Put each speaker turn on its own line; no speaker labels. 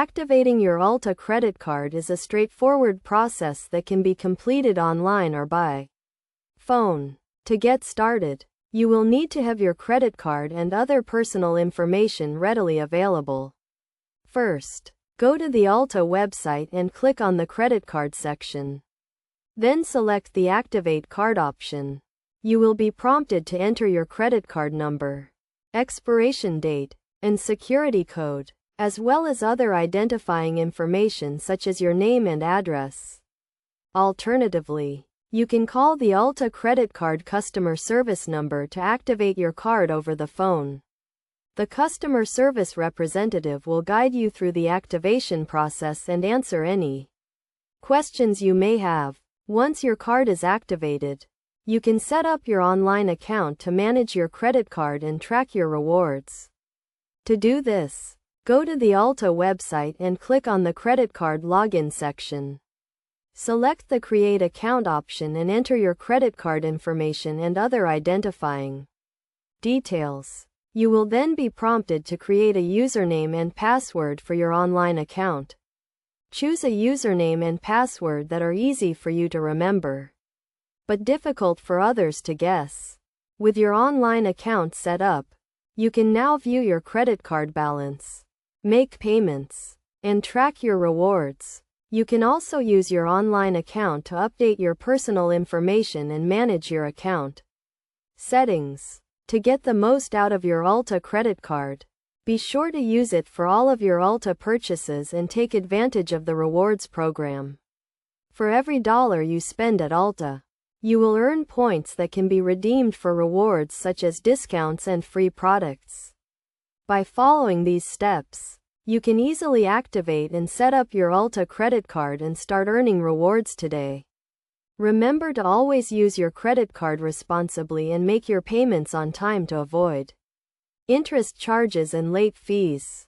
Activating your Ulta credit card is a straightforward process that can be completed online or by phone. To get started, you will need to have your credit card and other personal information readily available. First, go to the Ulta website and click on the credit card section. Then select the Activate Card option. You will be prompted to enter your credit card number, expiration date, and security code, as well as other identifying information such as your name and address. Alternatively, you can call the Ulta credit card customer service number to activate your card over the phone. The customer service representative will guide you through the activation process and answer any questions you may have. Once your card is activated, you can set up your online account to manage your credit card and track your rewards. To do this, go to the Ulta website and click on the credit card login section. Select the Create Account option and enter your credit card information and other identifying details. You will then be prompted to create a username and password for your online account. Choose a username and password that are easy for you to remember, but difficult for others to guess. With your online account set up, you can now view your credit card balance, make payments, and track your rewards. You can also use your online account to update your personal information and manage your account settings. To get the most out of your Ulta credit card, be sure to use it for all of your Ulta purchases and take advantage of the rewards program. For every dollar you spend at Ulta, you will earn points that can be redeemed for rewards such as discounts and free products. By following these steps, you can easily activate and set up your Ulta credit card and start earning rewards today. Remember to always use your credit card responsibly and make your payments on time to avoid interest charges and late fees.